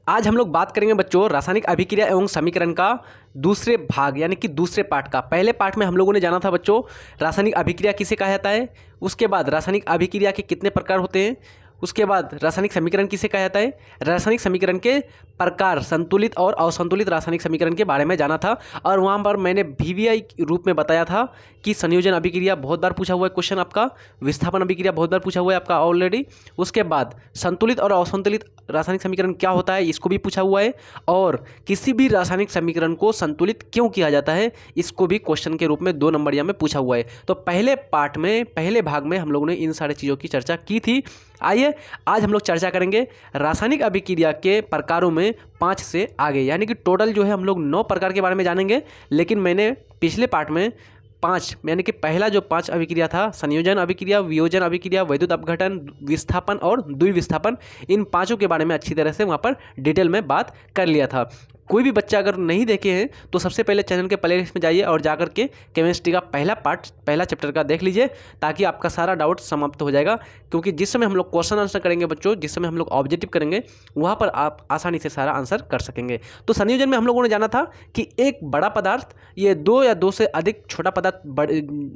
आज हम लोग बात करेंगे बच्चों रासायनिक अभिक्रिया एवं समीकरण का दूसरे भाग यानी कि दूसरे पार्ट का। पहले पार्ट में हम लोगों ने जाना था बच्चों रासायनिक अभिक्रिया किसे कहा जाता है, उसके बाद रासायनिक अभिक्रिया के कितने प्रकार होते हैं, उसके बाद रासायनिक समीकरण किसे कहा जाता है, रासायनिक समीकरण के प्रकार, संतुलित और असंतुलित रासायनिक समीकरण के बारे में जाना था। और वहाँ पर मैंने VVI रूप में बताया था कि संयोजन अभिक्रिया बहुत बार पूछा हुआ है क्वेश्चन आपका, विस्थापन अभिक्रिया बहुत बार पूछा हुआ है आपका ऑलरेडी। उसके बाद संतुलित और असंतुलित रासायनिक समीकरण क्या होता है इसको भी पूछा हुआ है, और किसी भी रासायनिक समीकरण को संतुलित क्यों किया जाता है इसको भी क्वेश्चन के रूप में 2 नंबरिया में पूछा हुआ है। तो पहले पार्ट में, पहले भाग में हम लोगों ने इन सारी चीज़ों की चर्चा की थी। आइए आज हम लोग चर्चा करेंगे रासायनिक अभिक्रिया के प्रकारों में 5 से आगे, यानी कि टोटल जो है हम लोग 9 प्रकार के बारे में जानेंगे। लेकिन मैंने पिछले पार्ट में 5 यानी कि पहला जो 5 अभिक्रिया था, संयोजन अभिक्रिया, वियोजन अभिक्रिया, वैद्युत अपघटन, विस्थापन और द्विविस्थापन, इन 5 के बारे में अच्छी तरह से वहाँ पर डिटेल में बात कर लिया था। कोई भी बच्चा अगर नहीं देखे हैं तो सबसे पहले चैनल के प्लेलिस्ट में जाइए और जाकर के केमिस्ट्री का पहला पार्ट, पहला चैप्टर का देख लीजिए, ताकि आपका सारा डाउट समाप्त हो जाएगा। क्योंकि जिस समय हम लोग क्वेश्चन आंसर करेंगे बच्चों, जिस समय हम लोग ऑब्जेक्टिव करेंगे, वहाँ पर आप आसानी से सारा आंसर कर सकेंगे। तो संयोजन में हम लोगों ने जाना था कि एक बड़ा पदार्थ, ये 2 या 2 से अधिक छोटा पदार्थ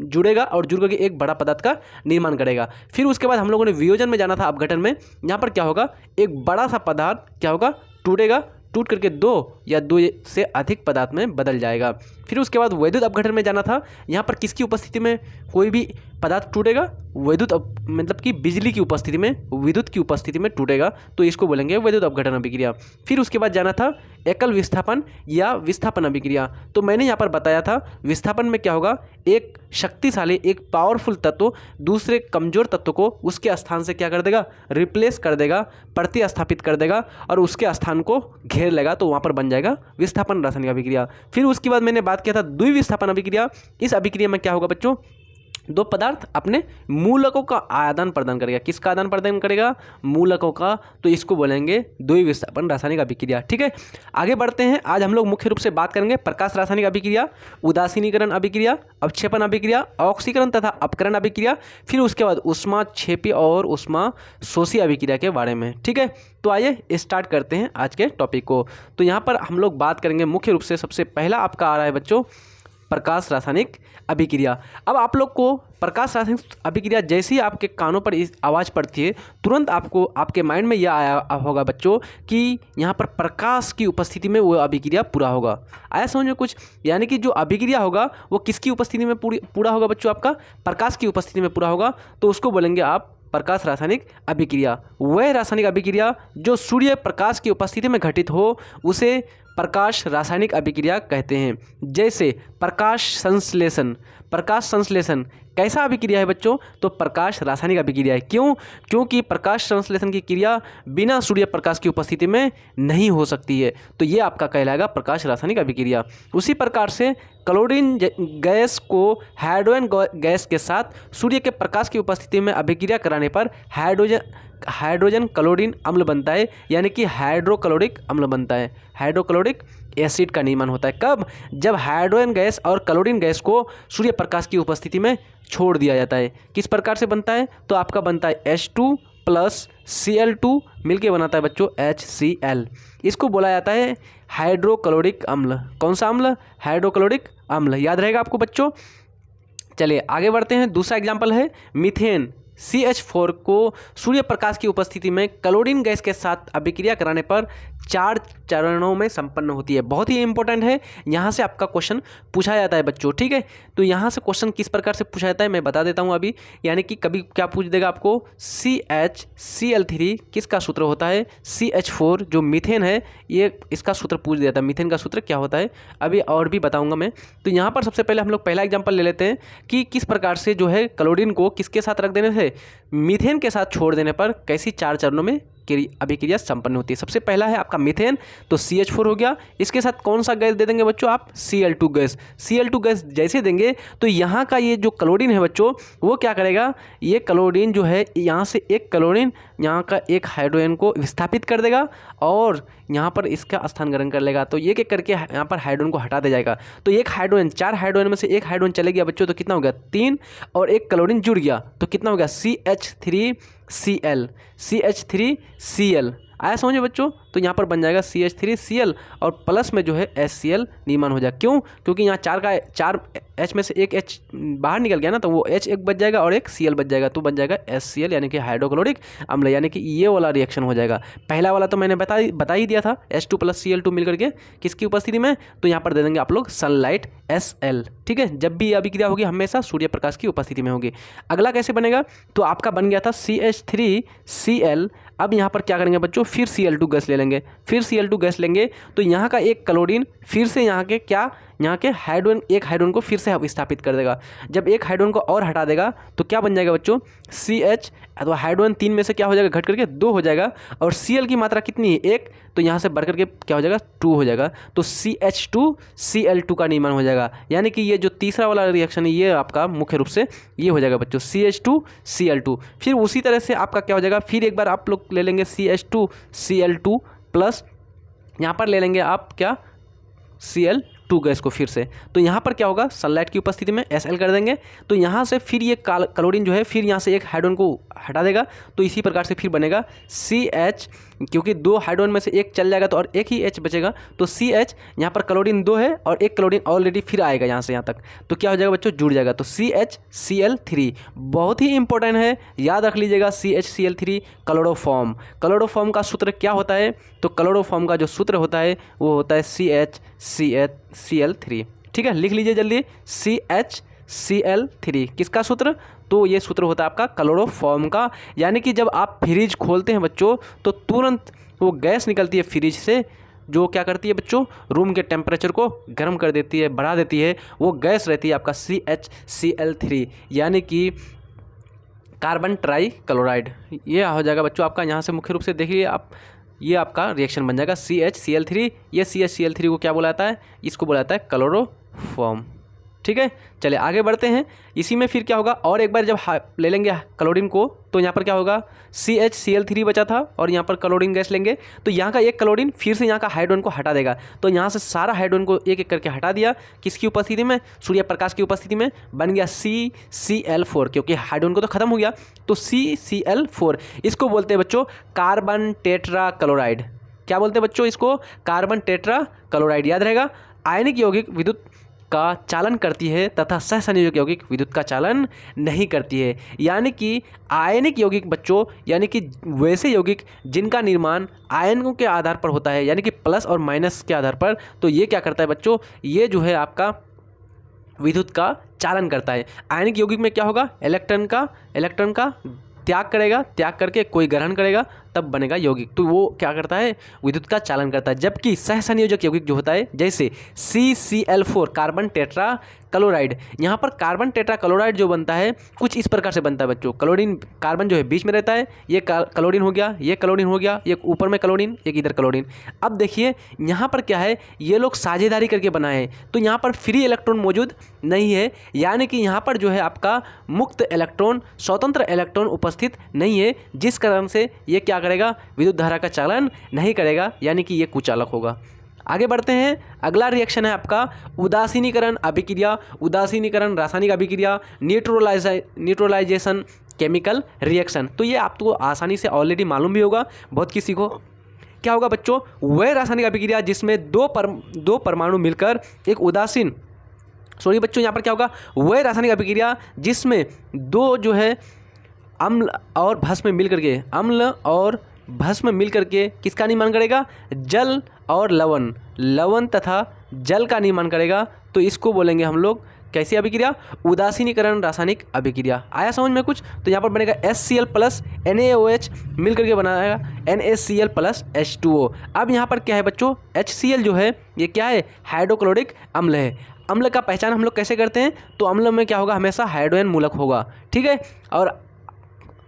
जुड़ेगा और जुड़ करके एक बड़ा पदार्थ का निर्माण करेगा। फिर उसके बाद हम लोगों ने वियोजन में जाना था, अपघटन में। यहाँ पर क्या होगा, एक बड़ा सा पदार्थ क्या होगा, टूटेगा, टूट करके 2 या 2 से अधिक पदार्थ में बदल जाएगा। फिर उसके बाद वैद्युत अपघटन में जाना था। यहाँ पर किसकी उपस्थिति में कोई भी पदार्थ टूटेगा, वैद्युत मतलब कि बिजली की उपस्थिति में, विद्युत की उपस्थिति में टूटेगा, तो इसको बोलेंगे वैद्युत अपघटन अभिक्रिया। फिर उसके बाद जाना था एकल विस्थापन या विस्थापन अभिक्रिया। तो मैंने यहाँ पर बताया था विस्थापन में क्या होगा, एक शक्तिशाली, एक पावरफुल तत्व दूसरे कमजोर तत्व को उसके स्थान से क्या कर देगा, रिप्लेस कर देगा, प्रतिस्थापित कर देगा और उसके स्थान को घेर लेगा, तो वहाँ पर बन जाएगा विस्थापन रासायनिक अभिक्रिया। फिर उसके बाद मैंने बात किया था द्विविस्थापन अभिक्रिया। इस अभिक्रिया में क्या होगा बच्चों, 2 पदार्थ अपने मूलकों का आदान प्रदान करेगा। किसका आदान प्रदान करेगा, मूलकों का, तो इसको बोलेंगे द्विविस्थापन रासायनिक अभिक्रिया। ठीक है, आगे बढ़ते हैं। आज हम लोग मुख्य रूप से बात करेंगे प्रकाश रासायनिक अभिक्रिया, उदासीनीकरण अभिक्रिया, अवक्षेपण अभिक्रिया, ऑक्सीकरण तथा अपकरण अभिक्रिया, फिर उसके बाद उष्मा क्षेपी और उष्मा शोषी अभिक्रिया के बारे में। ठीक है, तो आइए स्टार्ट करते हैं आज के टॉपिक को। तो यहाँ पर हम लोग बात करेंगे मुख्य रूप से, सबसे पहला आपका आ रहा है बच्चों प्रकाश रासायनिक अभिक्रिया। अब आप लोग को प्रकाश रासायनिक अभिक्रिया जैसे ही आपके कानों पर इस आवाज़ पड़ती है, तुरंत आपको आपके माइंड में यह आया होगा बच्चों कि यहाँ पर प्रकाश की उपस्थिति में वो अभिक्रिया पूरा होगा। आया समझ में कुछ, यानी कि जो अभिक्रिया होगा वो किसकी उपस्थिति में पूरा होगा बच्चों, आपका प्रकाश की उपस्थिति में पूरा होगा, तो उसको बोलेंगे आप प्रकाश रासायनिक अभिक्रिया। वह रासायनिक अभिक्रिया जो सूर्य प्रकाश की उपस्थिति में घटित हो उसे प्रकाश रासायनिक अभिक्रिया कहते हैं। जैसे प्रकाश संश्लेषण, प्रकाश संश्लेषण कैसा अभिक्रिया है बच्चों, तो प्रकाश रासायनिक अभिक्रिया है। क्यों, क्योंकि प्रकाश संश्लेषण की क्रिया बिना सूर्य प्रकाश की उपस्थिति में नहीं हो सकती है, तो ये आपका कहलाएगा प्रकाश रासायनिक अभिक्रिया। उसी प्रकार से क्लोरीन गैस को हाइड्रोजन गैस के साथ सूर्य के प्रकाश की उपस्थिति में अभिक्रिया कराने पर हाइड्रोजन क्लोरीन अम्ल बनता है, यानी कि हाइड्रोक्लोरिक अम्ल बनता है, हाइड्रोक्लोरिक एसिड का निर्माण होता है। कब, जब हाइड्रोजन गैस और क्लोरीन गैस को सूर्य प्रकाश की उपस्थिति में छोड़ दिया जाता है। किस प्रकार से बनता है, तो आपका बनता है H2 + Cl2 मिलके बनाता है बच्चों HCl। इसको बोला जाता है हाइड्रोक्लोरिक अम्ल। कौन सा अम्ल, हाइड्रोक्लोरिक अम्ल, याद रहेगा आपको बच्चों। चलिए आगे बढ़ते हैं। दूसरा एग्जाम्पल है मीथेन। CH4 को सूर्य प्रकाश की उपस्थिति में क्लोरीन गैस के साथ अभिक्रिया कराने पर 4 चरणों में संपन्न होती है। बहुत ही इंपॉर्टेंट है, यहाँ से आपका क्वेश्चन पूछा जाता है बच्चों। ठीक है, तो यहाँ से क्वेश्चन किस प्रकार से पूछा जाता है मैं बता देता हूँ अभी। यानी कि कभी क्या पूछ देगा आपको, CHCl3 किसका सूत्र होता है, CH4 जो मीथेन है ये इसका सूत्र पूछ दिया था। मीथेन का सूत्र क्या होता है अभी और भी बताऊँगा मैं। तो यहाँ पर सबसे पहले हम लोग पहला एग्जाम्पल ले लेते हैं कि किस प्रकार से जो है क्लोरीन को किसके साथ रख देने से, मीथेन के साथ छोड़ देने पर कैसी 4 चरणों में अभिक्रिया संपन्न होती है। सबसे पहला है आपका मीथेन, तो CH4 हो गया। इसके साथ कौन सा गैस दे देंगे बच्चों आप, Cl2 गैस। Cl2 गैस जैसे देंगे तो यहाँ का ये जो क्लोरीन है बच्चों वो क्या करेगा, ये क्लोरीन जो है यहाँ से एक क्लोरीन यहाँ का एक हाइड्रोजन को विस्थापित कर देगा और यहाँ पर इसका स्थान ग्रहण कर लेगा। तो ये करके यहाँ पर हाइड्रोजन को हटा दे जाएगा। तो एक हाइड्रोजन, 4 हाइड्रोजन में से एक हाइड्रोजन चले गया बच्चों, तो कितना हो गया 3, और एक क्लोरीन जुड़ गया तो कितना हो गया CH3Cl, CH3Cl। आया समझ में बच्चों। तो यहाँ पर बन जाएगा CH3Cl और प्लस में जो है HCl निर्माण हो जाएगा। क्यों? क्योंकि यहाँ चार H में से एक H बाहर निकल गया ना, तो वो H एक बच जाएगा और एक Cl बच जाएगा, तो बन जाएगा HCl यानी कि हाइड्रोक्लोरिक अम्ल, यानी कि ये वाला रिएक्शन हो जाएगा। पहला वाला तो मैंने बता ही दिया था, H2 + Cl2 मिल करके किसकी उपस्थिति में, तो यहाँ पर दे देंगे आप लोग सनलाइट SL। ठीक है, जब भी अभिक्रिया होगी हमेशा सूर्य प्रकाश की उपस्थिति में होगी। अगला कैसे बनेगा, तो आपका बन गया था CH3Cl। अब यहाँ पर क्या करेंगे बच्चों, फिर Cl2 गैस ले लेंगे, फिर Cl2 गैस लेंगे तो यहाँ का एक क्लोरीन फिर से यहाँ के हाइड्रोजन, एक हाइड्रोजन को फिर से विस्थापित कर देगा। जब एक हाइड्रोजन को और हटा देगा तो क्या बन जाएगा बच्चों, CH, तो हाइड्रोजन 3 में से क्या हो जाएगा, घट करके 2 हो जाएगा, और Cl की मात्रा कितनी है, 1, तो यहाँ से बढ़ करके क्या हो जाएगा, 2 हो जाएगा, तो CH2Cl2 का निर्माण हो जाएगा। यानी कि ये जो तीसरा वाला रिएक्शन है ये आपका मुख्य रूप से ये हो जाएगा बच्चों, CH2Cl2। फिर उसी तरह से आपका क्या हो जाएगा, फिर एक बार आप लोग ले लेंगे CH2Cl2 प्लस यहाँ पर ले लेंगे आप क्या, Cl2 गैस को फिर से, तो यहाँ पर क्या होगा, सनलाइट की उपस्थिति में Sl कर देंगे, तो यहाँ से फिर ये क्लोरीन जो है फिर यहाँ से एक हाइड्रोजन को हटा देगा, तो इसी प्रकार से फिर बनेगा CH, क्योंकि 2 हाइड्रोजन में से एक चल जाएगा तो और एक ही H बचेगा, तो CH, यहाँ पर क्लोरीन 2 है और एक क्लोरीन ऑलरेडी फिर आएगा यहाँ से यहाँ तक, तो क्या हो जाएगा बच्चों, जुड़ जाएगा, तो CHCl3 बहुत ही इंपॉर्टेंट है, याद रख लीजिएगा। CHCl3 क्लोरोफॉर्म का सूत्र क्या होता है, तो क्लोरोफॉर्म का जो सूत्र होता है वो होता है CHCl3। ठीक है, लिख लीजिए जल्दी, CHCl3 किसका सूत्र, तो ये सूत्र होता है आपका क्लोरोफॉर्म का। यानी कि जब आप फ्रिज खोलते हैं बच्चों तो तुरंत वो गैस निकलती है फ्रिज से, जो क्या करती है बच्चों, रूम के टेम्परेचर को गर्म कर देती है, बढ़ा देती है, वो गैस रहती है आपका CHCl3 यानी कि कार्बन ट्राई क्लोराइड। ये हो जाएगा बच्चों आपका, यहाँ से मुख्य रूप से देखिए आप, ये आपका रिएक्शन बन जाएगा CHCl3। ये CHCl3 को क्या बुलाता है, इसको बुलाता है क्लोरोफॉर्म। ठीक है, चलिए आगे बढ़ते हैं। इसी में फिर क्या होगा, और एक बार जब ले लेंगे क्लोरीन को, तो यहाँ पर क्या होगा, CHCl3 बचा था और यहाँ पर क्लोरीन गैस लेंगे, तो यहाँ का एक क्लोरीन फिर से यहाँ का हाइड्रोजन को हटा देगा, तो यहाँ से सारा हाइड्रोजन को एक एक करके हटा दिया, किसकी उपस्थिति में, सूर्य प्रकाश की उपस्थिति में, बन गया CCl4, क्योंकि हाइड्रोजन को तो खत्म हो गया, तो CCl4 इसको बोलते हैं बच्चों कार्बन टेट्रा क्लोराइड। क्या बोलते हैं बच्चों इसको, कार्बन टेट्रा क्लोराइड। याद रहेगा, आयनिक यौगिक विद्युत का चालन करती है तथा सहसंयोजक यौगिक विद्युत का चालन नहीं करती है। यानी कि आयनिक यौगिक बच्चों, यानी कि वैसे यौगिक जिनका निर्माण आयनों के आधार पर होता है, यानी कि प्लस और माइनस के आधार पर, तो ये क्या करता है बच्चों, ये जो है आपका विद्युत का चालन करता है। आयनिक यौगिक में क्या होगा, इलेक्ट्रॉन का त्याग करेगा, त्याग करके कोई ग्रहण करेगा, तब बनेगा यौगिक, तो वो क्या करता है, विद्युत का चालन करता है। जबकि सहसंयोजक यौगिक जो होता है, जैसे CCl4 कार्बन टेट्रा क्लोराइड, यहाँ पर कार्बन टेट्रा क्लोराइड जो बनता है कुछ इस प्रकार से बनता है बच्चों, क्लोरीन कार्बन जो है बीच में रहता है, ये क्लोरीन हो गया, ये क्लोरीन हो गया, एक ऊपर में क्लोरीन, एक इधर क्लोरीन। अब देखिए यहाँ पर क्या है, ये लोग साझेदारी करके बनाए हैं, तो यहाँ पर फ्री इलेक्ट्रॉन मौजूद नहीं है, यानी कि यहाँ पर जो है आपका मुक्त इलेक्ट्रॉन, स्वतंत्र इलेक्ट्रॉन उपस्थित नहीं है, जिस कारण से ये क्या करेगा, विद्युत धारा का चालन नहीं करेगा, यानी कि ये कुचालक होगा। आगे बढ़ते हैं, अगला रिएक्शन है आपका उदासीनीकरण अभिक्रिया, उदासीनीकरण रासायनिक अभिक्रिया, न्यूट्रलाइजेशन केमिकल रिएक्शन। तो ये आपको आसानी से ऑलरेडी मालूम भी होगा, बहुत किसी को। क्या होगा बच्चों, वह रासायनिक अभिक्रिया जिसमें दो परमाणु मिलकर एक उदासीन, सॉरी बच्चों यहाँ पर क्या होगा, वह रासायनिक अभिक्रिया जिसमें दो जो है अम्ल और भस्म मिल करके, अम्ल और भस्म मिल करके किसका निर्माण करेगा, जल और लवण तथा जल का निर्माण करेगा, तो इसको बोलेंगे हम लोग कैसी अभिक्रिया, उदासीनीकरण रासायनिक अभिक्रिया। आया समझ में कुछ, तो यहाँ पर बनेगा HCl प्लस NaOH मिल करके बनाएगा NaCl प्लस H2O। अब यहाँ पर क्या है बच्चों, HCl जो है ये क्या है, हाइड्रोक्लोरिक अम्ल है। अम्ल का पहचान हम लोग कैसे करते हैं, तो अम्ल में क्या होगा, हमेशा हाइड्रोजन मूलक होगा। ठीक है, और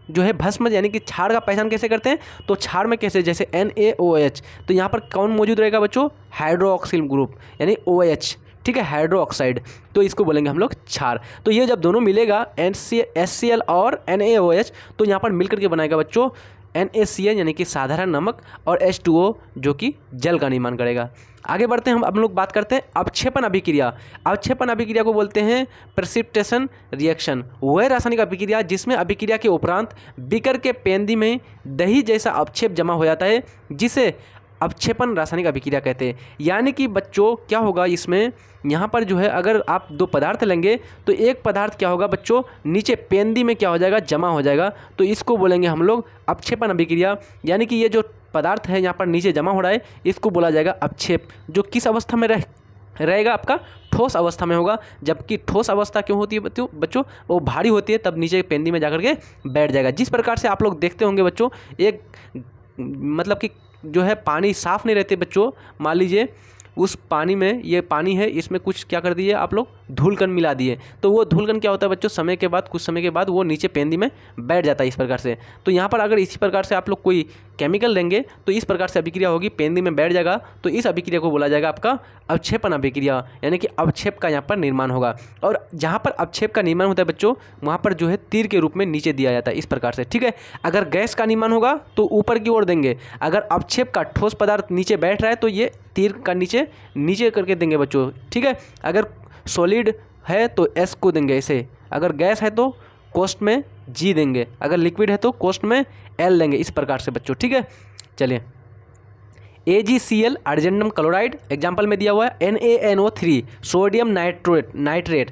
जो है भस्म यानी कि क्षार का पहचान कैसे करते हैं, तो क्षार में कैसे, जैसे NaOH, तो यहाँ पर कौन मौजूद रहेगा बच्चों, हाइड्रोक्सिल ग्रुप यानी OH। ठीक है, हाइड्रो ऑक्साइड, तो इसको बोलेंगे हम लोग क्षार। तो ये जब दोनों मिलेगा HCl और NaOH, तो यहाँ पर मिलकर के बनाएगा बच्चों NaCl यानी कि साधारण नमक, और H2O जो कि जल का निर्माण करेगा। आगे बढ़ते हैं, हम लोग बात करते हैं अवक्षेपण अभिक्रिया। अवक्षेपण अभिक्रिया को बोलते हैं प्रेसिपिटेशन रिएक्शन। वह रासायनिक अभिक्रिया जिसमें अभिक्रिया के उपरांत बीकर के पेंदी में दही जैसा अवक्षेप जमा हो जाता है, जिसे अवक्षेपण रासायनिक अभिक्रिया कहते हैं। यानी कि बच्चों क्या होगा इसमें, यहाँ पर जो है अगर आप दो पदार्थ लेंगे तो एक पदार्थ क्या होगा बच्चों, नीचे पेंदी में क्या हो जाएगा, जमा हो जाएगा, तो इसको बोलेंगे हम लोग अवक्षेपण अभिक्रिया। यानी कि ये जो पदार्थ है यहाँ पर नीचे जमा हो रहा है, इसको बोला जाएगा अवक्षेप, जो किस अवस्था में रहेगा, आपका ठोस अवस्था में होगा। जबकि ठोस अवस्था क्यों होती है बच्चों, वो भारी होती है, तब नीचे पेंदी में जाकर के बैठ जाएगा। जिस प्रकार से आप लोग देखते होंगे बच्चों, एक मतलब कि जो है पानी साफ़ नहीं रहते बच्चों, मान लीजिए उस पानी में, ये पानी है, इसमें कुछ क्या कर दिए आप लोग, धूलकण मिला दिए, तो वो धूलकण क्या होता है बच्चों, समय के बाद, कुछ समय के बाद वो नीचे पेंदी में बैठ जाता है इस प्रकार से। तो यहाँ पर अगर इसी प्रकार से आप लोग कोई केमिकल लेंगे तो इस प्रकार से अभिक्रिया होगी, पेंदी में बैठ जाएगा, तो इस अभिक्रिया को बोला जाएगा आपका अवक्षेपण अभिक्रिया, यानी कि अवक्षेप का यहाँ पर निर्माण होगा। और जहाँ पर अवक्षेप का निर्माण होता है बच्चों, वहाँ पर जो है तीर के रूप में नीचे दिया जाता है इस प्रकार से, ठीक है। अगर गैस का निर्माण होगा तो ऊपर की ओर देंगे, अगर अवक्षेप का ठोस पदार्थ नीचे बैठ रहा है तो ये तीर का नीचे करके देंगे बच्चों, ठीक है। अगर सॉलिड है तो S को देंगे ऐसे, अगर गैस है तो कोष्ठ में G देंगे, अगर लिक्विड है तो कोष्ठ में L देंगे, इस प्रकार से बच्चों, ठीक है। चलिए, AgCl अर्जेंटम क्लोराइड एग्जाम्पल में दिया हुआ है, NaNO3 सोडियम नाइट्रेट,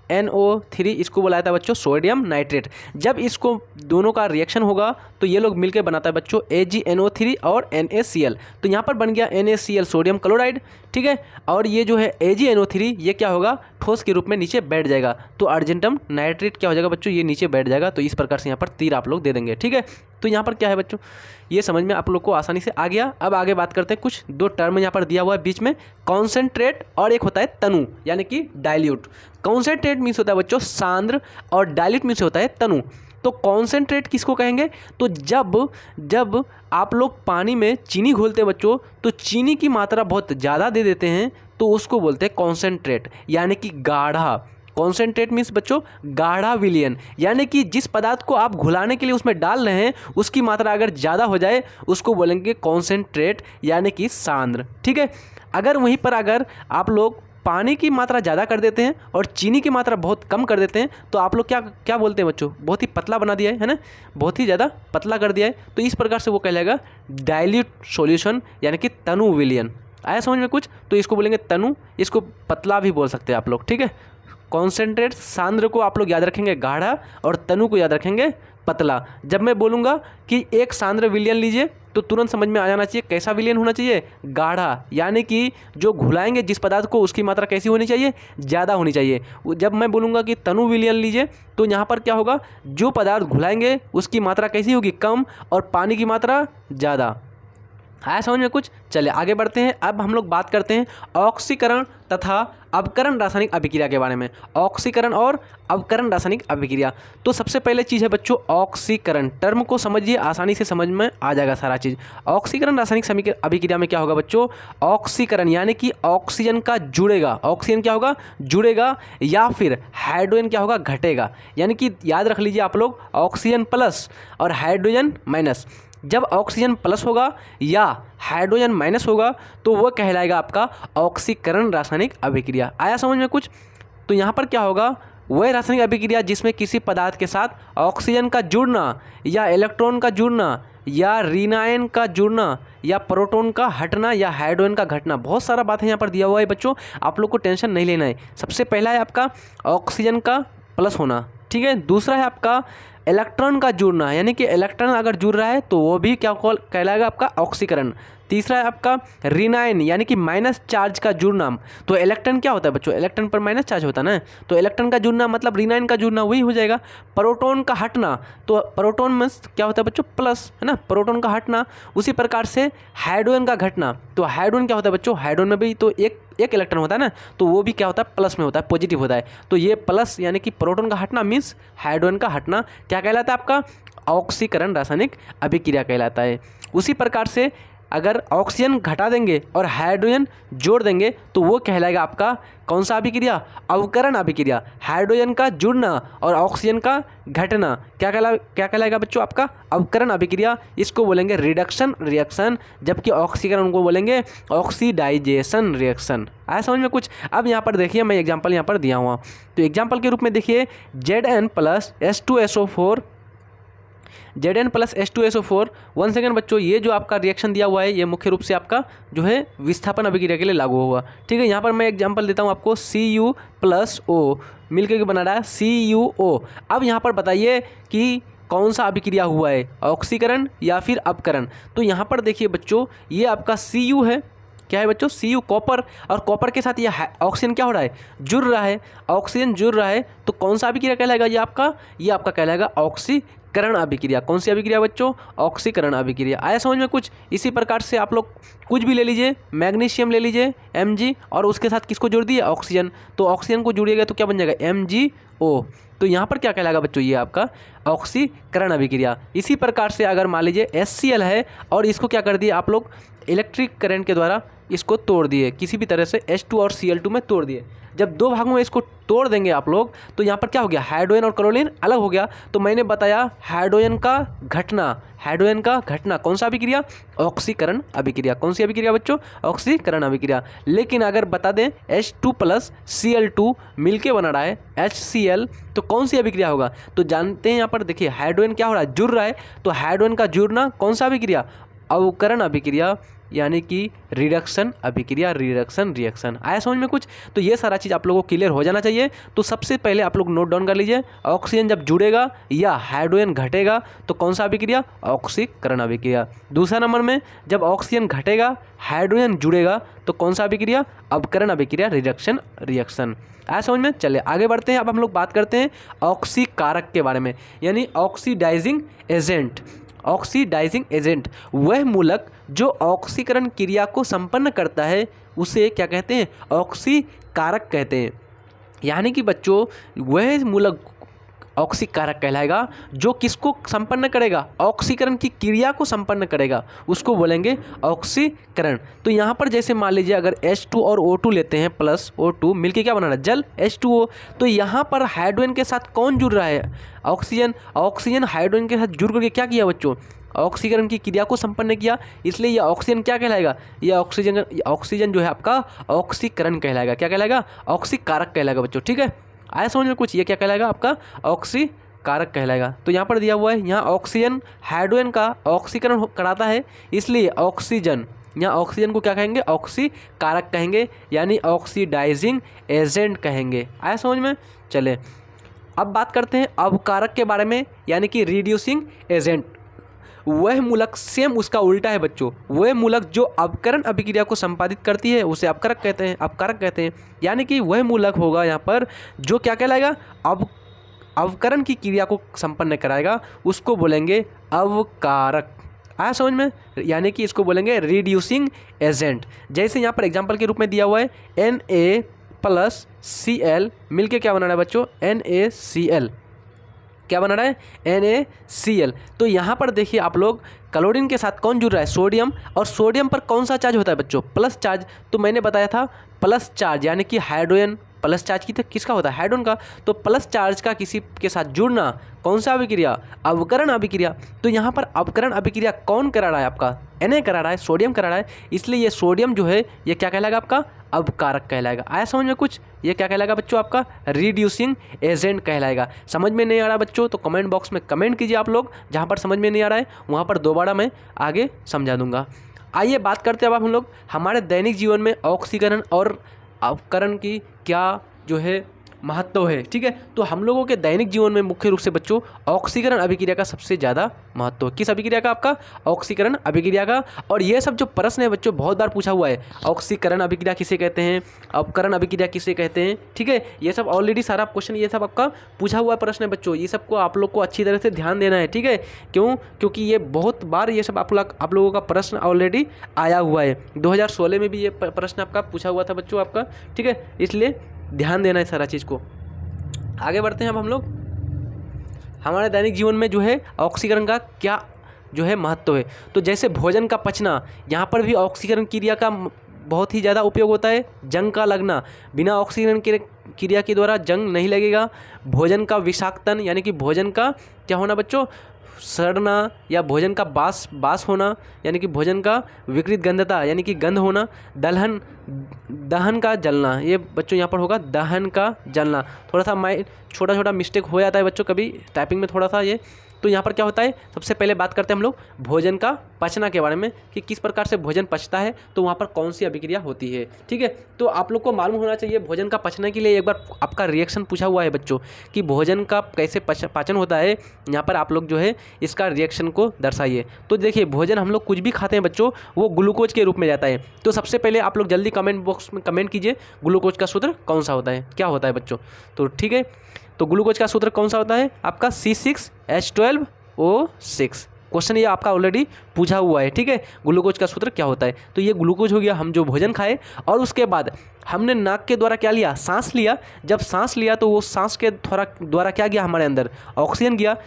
NaNO3 इसको बुलाया था बच्चों सोडियम नाइट्रेट। जब इसको दोनों का रिएक्शन होगा तो ये लोग मिलकर बनाता है बच्चों AgNO3 और NaCl, तो यहाँ पर बन गया NaCl सोडियम क्लोराइड, ठीक है। और ये जो है AgNO3 ये क्या होगा, ठोस के रूप में नीचे बैठ जाएगा, तो अर्जेंटम नाइट्रेट क्या हो जाएगा बच्चों, ये नीचे बैठ जाएगा। तो इस प्रकार से यहाँ पर तीर आप लोग दे देंगे, ठीक है। तो यहाँ पर क्या है बच्चों, ये समझ में आप लोग को आसानी से आ गया। अब आगे बात करते हैं, कुछ दो टर्म यहाँ पर दिया हुआ है बीच में, कॉन्सेंट्रेट और एक होता है तनु यानी कि डाइल्यूट। कॉन्सेंट्रेट मीन्स होता है बच्चों सांद्र, और डाइल्यूट मीन्स होता है तनु। तो कॉन्सेंट्रेट किसको कहेंगे, तो जब आप लोग पानी में चीनी घोलते हैं बच्चों, तो चीनी की मात्रा बहुत ज़्यादा दे देते हैं, तो उसको बोलते हैं कॉन्सेंट्रेट यानी कि गाढ़ा। कॉन्सेंट्रेट मीन्स बच्चों गाढ़ा विलयन, यानी कि जिस पदार्थ को आप घुलाने के लिए उसमें डाल रहे हैं उसकी मात्रा अगर ज़्यादा हो जाए उसको बोलेंगे कॉन्सेंट्रेट यानी कि सांद्र, ठीक है। अगर वहीं पर अगर आप लोग पानी की मात्रा ज़्यादा कर देते हैं और चीनी की मात्रा बहुत कम कर देते हैं, तो आप लोग क्या बोलते हैं बच्चों, बहुत ही पतला बना दिया है ना, बहुत ही ज़्यादा पतला कर दिया है, तो इस प्रकार से वो कहलाएगा डाइल्यूट सॉल्यूशन यानी कि तनु विलयन। आया समझ में कुछ, तो इसको बोलेंगे तनु, इसको पतला भी बोल सकते हैं आप लोग, ठीक है। कॉन्सेंट्रेट सांद्र को आप लोग याद रखेंगे गाढ़ा, और तनु को याद रखेंगे पतला। जब मैं बोलूँगा कि एक सांद्र विलयन लीजिए तो तुरंत समझ में आ जाना चाहिए कैसा विलयन होना चाहिए, गाढ़ा, यानी कि जो घुलाएंगे जिस पदार्थ को उसकी मात्रा कैसी होनी चाहिए, ज़्यादा होनी चाहिए। जब मैं बोलूँगा कि तनु विलयन लीजिए तो यहाँ पर क्या होगा, जो पदार्थ घुलाएंगे उसकी मात्रा कैसी होगी, कम, और पानी की मात्रा ज़्यादा। आया समझ में कुछ। चलिए आगे बढ़ते हैं। अब हम लोग बात करते हैं ऑक्सीकरण तथा अवकरण रासायनिक अभिक्रिया के बारे में। ऑक्सीकरण और अवकरण रासायनिक अभिक्रिया, तो सबसे पहले चीज़ है बच्चों ऑक्सीकरण। टर्म को समझिए, आसानी से समझ में आ जाएगा सारा चीज़। ऑक्सीकरण रासायनिक अभिक्रिया में क्या होगा बच्चों, ऑक्सीकरण यानी कि ऑक्सीजन का जुड़ेगा, ऑक्सीजन क्या होगा, जुड़ेगा, या फिर हाइड्रोजन क्या होगा, घटेगा। यानी कि याद रख लीजिए आप लोग, ऑक्सीजन प्लस और हाइड्रोजन माइनस। जब ऑक्सीजन प्लस होगा या हाइड्रोजन माइनस होगा तो वह कहलाएगा आपका ऑक्सीकरण रासायनिक अभिक्रिया। आया समझ में कुछ। तो यहाँ पर क्या होगा, वह रासायनिक अभिक्रिया जिसमें किसी पदार्थ के साथ ऑक्सीजन का जुड़ना या इलेक्ट्रॉन का जुड़ना या ऋणायन का जुड़ना या प्रोटॉन का हटना या हाइड्रोजन का घटना, बहुत सारा बात है यहाँ पर दिया हुआ है बच्चों, आप लोग को टेंशन नहीं लेना है। सबसे पहला है आपका ऑक्सीजन का प्लस होना, ठीक है। दूसरा है आपका इलेक्ट्रॉन का जुड़ना, यानी कि इलेक्ट्रॉन अगर जुड़ रहा है तो वो भी क्या कहलाएगा आपका ऑक्सीकरण। तीसरा है आपका ऋणायन यानी कि माइनस चार्ज का जुड़ना। तो इलेक्ट्रॉन क्या होता है बच्चों, इलेक्ट्रॉन पर माइनस चार्ज होता है ना, तो इलेक्ट्रॉन का जुड़ना मतलब ऋणायन का जुड़ना वही हो जाएगा। प्रोटॉन का हटना, तो प्रोटॉन में क्या होता है बच्चों, प्लस, है ना, प्रोटॉन का हटना। उसी प्रकार से हाइड्रोजन का घटना, तो हाइड्रोजन क्या होता है बच्चों, हाइड्रोजन में भी तो एक इलेक्ट्रॉन होता है ना, तो वो भी क्या होता है, प्लस में होता है, पॉजिटिव होता है। तो ये प्लस यानी कि प्रोटॉन का हटना मीन्स हाइड्रोजन का हटना क्या कहलाता है आपका, ऑक्सीकरण रासायनिक अभिक्रिया कहलाता है। उसी प्रकार से अगर ऑक्सीजन घटा देंगे और हाइड्रोजन जोड़ देंगे तो वो कहलाएगा आपका कौन सा अभिक्रिया? अवकरण अभिक्रिया। हाइड्रोजन का जुड़ना और ऑक्सीजन का घटना क्या कहलाएगा बच्चों? आपका अवकरण अभिक्रिया। इसको बोलेंगे रिडक्शन रिएक्शन, जबकि ऑक्सीकरण को बोलेंगे ऑक्सीडाइजेशन रिएक्शन। आया समझ में कुछ? अब यहाँ पर देखिए मैं एग्जाम्पल यहाँ पर दिया हुआ, तो एग्जाम्पल के रूप में देखिए Zn plus H2SO4 Zn plus H2SO4। 1 second बच्चों, ये जो आपका रिएक्शन दिया हुआ है ये मुख्य रूप से आपका जो है विस्थापन अभिक्रिया के लिए लागू हुआ। ठीक है, यहाँ पर मैं एग्जांपल देता हूँ आपको। Cu प्लस O मिलकर के बना रहा है CuO। अब यहाँ पर बताइए कि कौन सा अभिक्रिया हुआ है, ऑक्सीकरण या फिर अपकरण? तो यहाँ पर देखिए बच्चों, ये आपका Cu है। क्या है बच्चों? Cu कॉपर, और कॉपर के साथ ये ऑक्सीजन क्या हो रहा है? जुड़ रहा है। ऑक्सीजन जुड़ रहा है तो कौन सा अभिक्रिया कहलाएगा? ये आपका कहलाएगा ऑक्सीकरण अभिक्रिया। कौन सी अभिक्रिया बच्चों? ऑक्सीकरण अभिक्रिया। आया समझ में कुछ? इसी प्रकार से आप लोग कुछ भी ले लीजिए, मैग्नीशियम ले लीजिए Mg, और उसके साथ किसको जोड़ दिए? ऑक्सीजन। तो ऑक्सीजन को जोड़िएगा तो क्या बन जाएगा? MgO। तो यहाँ पर क्या कहलाएगा बच्चों? ये आपका ऑक्सीकरण अभिक्रिया। इसी प्रकार से अगर मान लीजिए HCl है और इसको क्या कर दिए आप लोग? इलेक्ट्रिक करंट के द्वारा इसको तोड़ दिए, किसी भी तरह से H2 और Cl2 में तोड़ दिए। जब दो भागों में इसको तोड़ देंगे आप लोग तो यहाँ पर क्या हो गया? हाइड्रोजन और क्लोरीन अलग हो गया। तो मैंने बताया हाइड्रोजन का घटना कौन सा अभिक्रिया? ऑक्सीकरण अभिक्रिया। कौन सी अभिक्रिया बच्चों? ऑक्सीकरण अभिक्रिया। लेकिन अगर बता दें H2 प्लस Cl2 मिलके बना रहा है HCl, तो कौन सी अभिक्रिया होगा? तो जानते हैं यहाँ पर देखिए हाइड्रोजन क्या हो रहा है? जुड़ रहा है। तो हाइड्रोजन का जुड़ना कौन सा अभिक्रिया? अवकरण अभिक्रिया, यानी कि रिडक्शन अभिक्रिया, रिडक्शन रिएक्शन। आया समझ में कुछ? तो ये सारा चीज़ आप लोगों को क्लियर हो जाना चाहिए। तो सबसे पहले आप लोग नोट डाउन कर लीजिए, ऑक्सीजन जब जुड़ेगा या हाइड्रोजन घटेगा तो कौन सा अभिक्रिया? ऑक्सीकरण अभिक्रिया। दूसरा नंबर में जब ऑक्सीजन घटेगा हाइड्रोजन जुड़ेगा तो कौन सा अभिक्रिया? अवकरण अभिक्रिया, रिडक्शन रिएक्शन। आया समझ में? चलिए आगे बढ़ते हैं। अब हम लोग बात करते हैं ऑक्सीकारक के बारे में, यानी ऑक्सीडाइजिंग एजेंट। ऑक्सीडाइजिंग एजेंट वह मूलक जो ऑक्सीकरण क्रिया को संपन्न करता है उसे क्या कहते हैं? ऑक्सीकारक कहते हैं। यानी कि बच्चों वह मूलक ऑक्सीकारक कहलाएगा जो किसको संपन्न करेगा? ऑक्सीकरण की क्रिया को संपन्न करेगा, उसको बोलेंगे ऑक्सीकरण। तो यहाँ पर जैसे मान लीजिए अगर H2 और O2 लेते हैं, प्लस O2 मिलके क्या बना रहा है? जल H2O। तो यहाँ पर हाइड्रोजन के साथ कौन जुड़ रहा है? ऑक्सीजन। ऑक्सीजन हाइड्रोजन के साथ जुड़ करके क्या किया बच्चों? ऑक्सीकरण की क्रिया को संपन्न किया। इसलिए यह ऑक्सीजन क्या कहलाएगा? यह ऑक्सीजन जो है आपका ऑक्सीकरण कहलाएगा। क्या कहलाएगा? ऑक्सीकारक कहलाएगा बच्चों। ठीक है, आया समझ में कुछ? ये क्या कहलाएगा? आपका ऑक्सीकारक कहलाएगा। तो यहाँ पर दिया हुआ है, यहाँ ऑक्सीजन हाइड्रोजन का ऑक्सीकरण कराता है, इसलिए ऑक्सीजन, यहाँ ऑक्सीजन को क्या कहेंगे? ऑक्सीकारक कहेंगे, यानी ऑक्सीडाइजिंग एजेंट कहेंगे। आया समझ में? चले अब बात करते हैं अवकारक के बारे में, यानी कि रिड्यूसिंग एजेंट। वह मूलक, सेम उसका उल्टा है बच्चों, वह मूलक जो अवकरण अभिक्रिया को संपादित करती है उसे अपकारक कहते हैं। यानी कि वह मूलक होगा यहाँ पर जो क्या कहलाएगा? अवकरण की क्रिया को संपन्न कराएगा, उसको बोलेंगे अवकारक। आया समझ में? यानी कि इसको बोलेंगे रिड्यूसिंग एजेंट। जैसे यहाँ पर एग्जाम्पल के रूप में दिया हुआ है Na प्लस Cl मिलके क्या बना रहा है बच्चों? NaCl। क्या बना रहा है? NaCl। तो यहाँ पर देखिए आप लोग, क्लोरीन के साथ कौन जुड़ रहा है? सोडियम। और सोडियम पर कौन सा चार्ज होता है बच्चों? Plus charge. तो मैंने बताया था प्लस चार्ज, यानी कि हाइड्रोजन प्लस चार्ज की तो किसका होता है? हाइड्रोजन का। तो प्लस चार्ज का किसी के साथ जुड़ना कौन सा अभिक्रिया? अवकरण अभिक्रिया। तो यहाँ पर अवकरण अभिक्रिया कौन करा रहा है? आपका Na करा रहा है, सोडियम करा रहा है, इसलिए ये सोडियम जो है ये क्या कहलाएगा? आपका अवकारक कहलाएगा। आया समझ में कुछ? ये क्या कहलाएगा बच्चों? आपका रिड्यूसिंग एजेंट कहलाएगा। समझ में नहीं आ रहा बच्चों तो कमेंट बॉक्स में कमेंट कीजिए आप लोग, जहाँ पर समझ में नहीं आ रहा है वहाँ पर दोबारा मैं आगे समझा दूंगा। आइए बात करते हैं अब हम लोग हमारे दैनिक जीवन में ऑक्सीकरण और अवकरण की क्या जो है महत्व है। ठीक है, तो हम लोगों के दैनिक जीवन में मुख्य रूप से बच्चों ऑक्सीकरण अभिक्रिया का सबसे ज़्यादा महत्व। किस अभिक्रिया का? आपका ऑक्सीकरण अभिक्रिया का। और ये सब जो प्रश्न है बच्चों बहुत बार पूछा हुआ है, ऑक्सीकरण अभिक्रिया किसे कहते हैं, अवकरण अभिक्रिया किसे कहते हैं। ठीक है, ये सब ऑलरेडी सारा क्वेश्चन ये सब आपका पूछा हुआ प्रश्न है बच्चों, ये सबको आप लोग को अच्छी तरह से ध्यान देना है। ठीक है, क्यों? क्योंकि ये बहुत बार ये सब आप लोगों का प्रश्न ऑलरेडी आया हुआ है। 2016 में भी ये प्रश्न आपका पूछा हुआ था बच्चों आपका। ठीक है, इसलिए ध्यान देना है सारा चीज़ को। आगे बढ़ते हैं अब हम लोग हमारे दैनिक जीवन में जो है ऑक्सीकरण का क्या जो है महत्व है। तो जैसे भोजन का पचना, यहाँ पर भी ऑक्सीकरण क्रिया का बहुत ही ज़्यादा उपयोग होता है। जंग का लगना, बिना ऑक्सीकरण क्रिया के द्वारा जंग नहीं लगेगा। भोजन का विषाक्तन यानी कि भोजन का क्या होना बच्चों, सड़ना या भोजन का बास होना यानी कि भोजन का विकृत गंधता यानी कि गंध होना। दहन का जलना, ये बच्चों यहाँ पर होगा दहन का जलना। थोड़ा सा छोटा मिस्टेक हो जाता है बच्चों कभी टाइपिंग में थोड़ा सा ये। तो यहाँ पर क्या होता है, सबसे पहले बात करते हैं हम लोग भोजन का पचना के बारे में कि किस प्रकार से भोजन पचता है, तो वहाँ पर कौन सी अभिक्रिया होती है। ठीक है, तो आप लोग को मालूम होना चाहिए भोजन का पचने के लिए एक बार आपका रिएक्शन पूछा हुआ है बच्चों कि भोजन का कैसे पाचन होता है। यहाँ पर आप लोग जो है इसका रिएक्शन को दर्शाइए। तो देखिए भोजन हम लोग कुछ भी खाते हैं बच्चों, वो ग्लूकोज के रूप में जाता है। तो सबसे पहले आप लोग जल्दी कमेंट बॉक्स में कमेंट कीजिए ग्लूकोज का सूत्र कौन सा होता है, क्या होता है बच्चों। तो ठीक है, तो ग्लूकोज का सूत्र कौन सा होता है आपका C6H12O6। क्वेश्चन ये आपका ऑलरेडी पूछा हुआ है। ठीक है, ग्लूकोज का सूत्र क्या होता है। तो ये ग्लूकोज हो गया हम जो भोजन खाए और उसके बाद हमने नाक के द्वारा क्या लिया, सांस लिया। जब सांस लिया तो वो सांस के द्वारा क्या गया हमारे अंदर, ऑक्सीजन गया।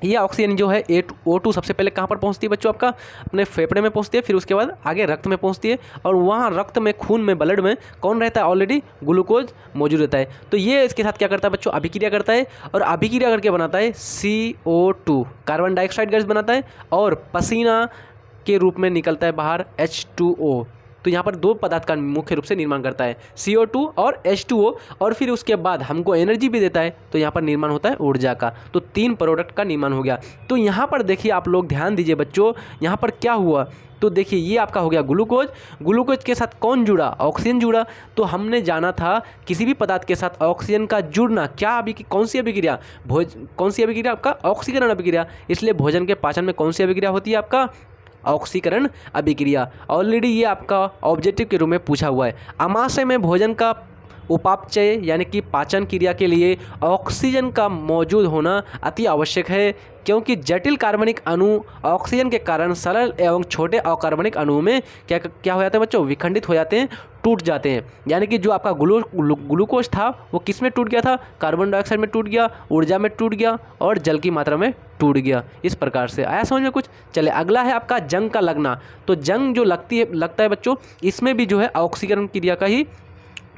ये ऑक्सीजन जो है O2 सबसे पहले कहाँ पर पहुँचती है बच्चों, आपका अपने फेफड़े में पहुँचती है, फिर उसके बाद आगे रक्त में पहुँचती है। और वहाँ रक्त में, खून में, ब्लड में कौन रहता है, ऑलरेडी ग्लूकोज मौजूद रहता है। तो ये इसके साथ क्या करता है बच्चों, अभिक्रिया करता है और अभिक्रिया करके बनाता है CO2, कार्बन डाइऑक्साइड गैस बनाता है और पसीना के रूप में निकलता है बाहर H2O। तो यहाँ पर दो पदार्थ का मुख्य रूप से निर्माण करता है, CO2 और H2O, और फिर उसके बाद हमको एनर्जी भी देता है। तो यहाँ पर निर्माण होता है ऊर्जा का। तो 3 प्रोडक्ट का निर्माण हो गया। तो यहाँ पर देखिए आप लोग ध्यान दीजिए बच्चों, यहाँ पर क्या हुआ। तो देखिए ये आपका हो गया ग्लूकोज। ग्लूकोज के साथ कौन जुड़ा, ऑक्सीजन जुड़ा। तो हमने जाना था किसी भी पदार्थ के साथ ऑक्सीजन का जुड़ना क्या कौन सी अभिक्रिया, कौन सी अभिक्रिया, आपका ऑक्सीकरण अभिक्रिया। इसलिए भोजन के पाचन में कौन सी अभिक्रिया होती है, आपका ऑक्सीकरण अभिक्रिया। ऑलरेडी ये आपका ऑब्जेक्टिव के रूप में पूछा हुआ है। आमाशय में भोजन का उपापचय यानी कि पाचन क्रिया के लिए ऑक्सीजन का मौजूद होना अति आवश्यक है, क्योंकि जटिल कार्बनिक अणु ऑक्सीजन के कारण सरल एवं छोटे अकार्बनिक अणुओं में क्या हो जाते हैं बच्चों, विखंडित हो जाते हैं, टूट जाते हैं। यानी कि जो आपका ग्लूकोज था वो किस में टूट गया था, कार्बन डाइऑक्साइड में टूट गया, ऊर्जा में टूट गया और जल की मात्रा में टूट गया। इस प्रकार से आया समझ में कुछ। चले अगला है आपका जंग का लगना। तो जंग जो लगता है बच्चों, इसमें भी जो है ऑक्सीकरण क्रिया का ही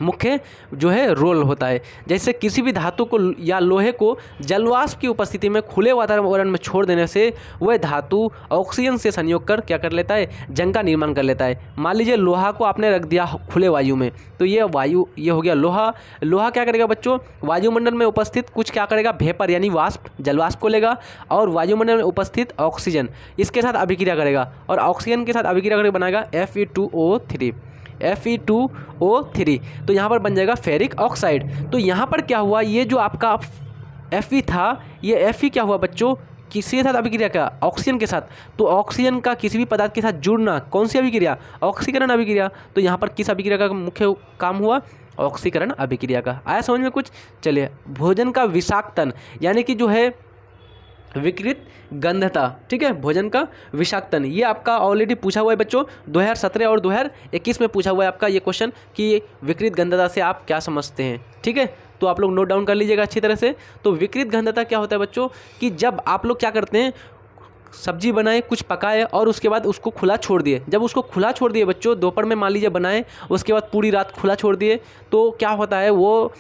मुख्य जो है रोल होता है। जैसे किसी भी धातु को या लोहे को जलवाष्प की उपस्थिति में खुले वातावरण में छोड़ देने से वह धातु ऑक्सीजन से संयोग कर क्या कर लेता है, जंग का निर्माण कर लेता है। मान लीजिए लोहा को आपने रख दिया खुले वायु में, तो ये हो गया लोहा। लोहा क्या करेगा बच्चों, वायुमंडल में उपस्थित कुछ क्या करेगा, वेपर यानी वाष्प, जलवाष्प को लेगा और वायुमंडल में उपस्थित ऑक्सीजन इसके साथ अभिक्रिया करेगा और ऑक्सीजन के साथ अभिक्रिया करके बनाएगा Fe2O3। तो यहाँ पर बन जाएगा फेरिक ऑक्साइड। तो यहाँ पर क्या हुआ, ये जो आपका Fe था, ये Fe क्या हुआ बच्चों, किसके साथ अभिक्रिया का, ऑक्सीजन के साथ। तो ऑक्सीजन का किसी भी पदार्थ के साथ जुड़ना कौन सी अभिक्रिया, ऑक्सीकरण अभिक्रिया। तो यहाँ पर किस अभिक्रिया का मुख्य काम हुआ, ऑक्सीकरण अभिक्रिया का। आया समझ में कुछ। चलिए भोजन का विषाक्तन यानी कि जो है विकृत गंधता। ठीक है, भोजन का विषाक्तन ये आपका ऑलरेडी पूछा हुआ है बच्चों, 2017 और 2021 में पूछा हुआ है आपका ये क्वेश्चन कि विकृत गंधता से आप क्या समझते हैं। ठीक है, तो आप लोग नोट डाउन कर लीजिएगा अच्छी तरह से। तो विकृत गंधता क्या होता है बच्चों, कि जब आप लोग क्या करते हैं, सब्जी बनाए, कुछ पकाए और उसके बाद उसको खुला छोड़ दिए। जब उसको खुला छोड़ दिए बच्चों, दोपहर में मान लीजिए बनाए, उसके बाद पूरी रात खुला छोड़ दिए, तो क्या होता है, वो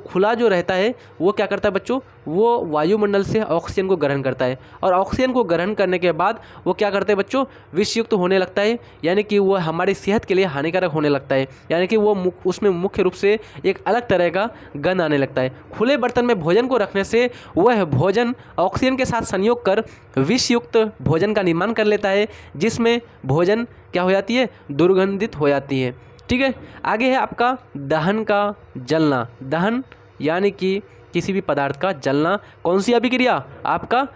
खुला जो रहता है वो क्या करता है बच्चों, वो वायुमंडल से ऑक्सीजन को ग्रहण करता है और ऑक्सीजन को ग्रहण करने के बाद वो क्या करते हैं बच्चों, विषयुक्त होने लगता है। यानी कि वो हमारी सेहत के लिए हानिकारक होने लगता है। यानी कि वो उसमें मुख्य रूप से एक अलग तरह का गंध आने लगता है। खुले बर्तन में भोजन को रखने से वह भोजन ऑक्सीजन के साथ संयोग कर विषयुक्त भोजन का निर्माण कर लेता है, जिसमें भोजन क्या हो जाती है, दुर्गंधित हो जाती है। ठीक है, आगे है आपका दहन का जलना। दहन यानी कि किसी भी पदार्थ का जलना, कौन सी अभिक्रिया, आपका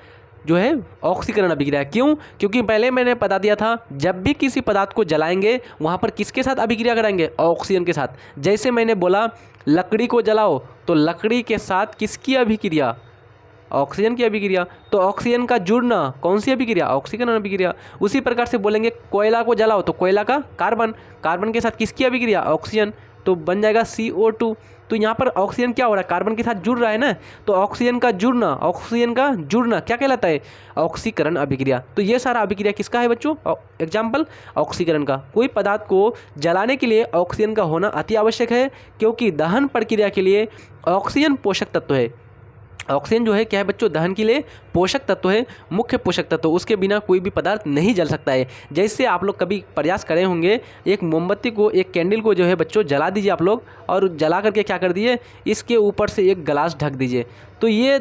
जो है ऑक्सीकरण अभिक्रिया। क्यों, क्योंकि पहले मैंने बता दिया था जब भी किसी पदार्थ को जलाएंगे वहाँ पर किसके साथ अभिक्रिया कराएंगे, ऑक्सीजन के साथ। जैसे मैंने बोला लकड़ी को जलाओ तो लकड़ी के साथ किसकी अभिक्रिया, ऑक्सीजन की अभिक्रिया। तो ऑक्सीजन का जुड़ना कौन सी अभिक्रिया, ऑक्सीकरण अभिक्रिया। उसी प्रकार से बोलेंगे कोयला को जलाओ तो कोयला का कार्बन के साथ किसकी अभिक्रिया, ऑक्सीजन। तो बन जाएगा CO2। तो यहाँ पर ऑक्सीजन क्या हो रहा है, कार्बन के साथ जुड़ रहा है ना, तो ऑक्सीजन का जुड़ना क्या कहलाता है, ऑक्सीकरण अभिक्रिया। तो ये सारा अभिक्रिया किसका है बच्चों, एग्जाम्पल ऑक्सीकरण का। कोई पदार्थ को जलाने के लिए ऑक्सीजन का होना अति आवश्यक है, क्योंकि दहन प्रक्रिया के लिए ऑक्सीजन पोषक तत्व है। ऑक्सीजन जो है क्या है बच्चों, दहन के लिए पोषक तत्व है, मुख्य पोषक तत्व। उसके बिना कोई भी पदार्थ नहीं जल सकता है। जैसे आप लोग कभी प्रयास करे होंगे, एक मोमबत्ती को, एक कैंडल को जो है बच्चों जला दीजिए आप लोग, और जला करके क्या कर दिए, इसके ऊपर से एक गिलास ढक दीजिए, तो ये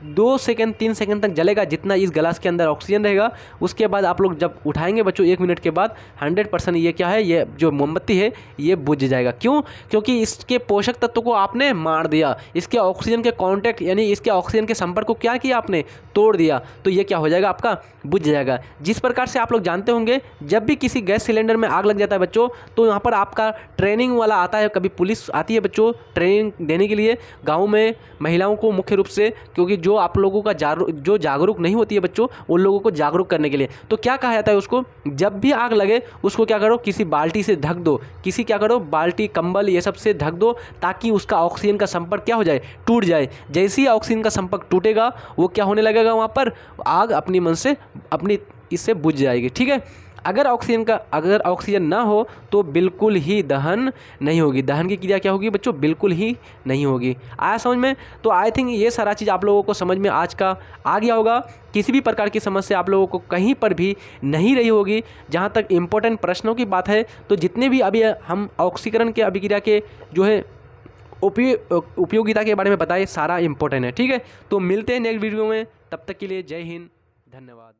2 सेकंड 3 सेकंड तक जलेगा, जितना इस गिलास के अंदर ऑक्सीजन रहेगा। उसके बाद आप लोग जब उठाएंगे बच्चों 1 मिनट के बाद 100% ये क्या है, ये जो मोमबत्ती है ये बुझ जाएगा। क्यों, क्योंकि इसके पोषक तत्व को आपने मार दिया, इसके ऑक्सीजन के कांटेक्ट यानी इसके ऑक्सीजन के संपर्क को क्या किया आपने, तोड़ दिया। तो ये क्या हो जाएगा, आपका बुझ जाएगा। जिस प्रकार से आप लोग जानते होंगे, जब भी किसी गैस सिलेंडर में आग लग जाता है बच्चों, तो यहाँ पर आपका ट्रेनिंग वाला आता है, कभी पुलिस आती है बच्चों ट्रेनिंग देने के लिए गाँव में महिलाओं को, मुख्य रूप से, क्योंकि जो आप लोगों का जो जागरूक नहीं होती है बच्चों, उन लोगों को जागरूक करने के लिए। तो क्या कहा जाता है उसको, जब भी आग लगे उसको क्या करो, किसी बाल्टी से ढक दो, किसी क्या करो, बाल्टी कंबल ये सब से ढक दो, ताकि उसका ऑक्सीजन का संपर्क क्या हो जाए, टूट जाए। जैसे ही ऑक्सीजन का संपर्क टूटेगा, वो क्या होने लगेगा, वहाँ पर आग अपनी मन से अपनी इससे बुझ जाएगी। ठीक है, अगर ऑक्सीजन ना हो तो बिल्कुल ही दहन नहीं होगी। दहन की क्रिया क्या होगी बच्चों, बिल्कुल ही नहीं होगी। आया समझ में? तो आई थिंक ये सारा चीज़ आप लोगों को समझ में आज का आ गया होगा। किसी भी प्रकार की समस्या आप लोगों को कहीं पर भी नहीं रही होगी। जहाँ तक इम्पोर्टेंट प्रश्नों की बात है, तो जितने भी अभी हम ऑक्सीकरण के अभिक्रिया के जो है उपयोगिता के बारे में बताए, सारा इम्पोर्टेंट है। ठीक है, तो मिलते हैं नेक्स्ट वीडियो में, तब तक के लिए जय हिंद, धन्यवाद।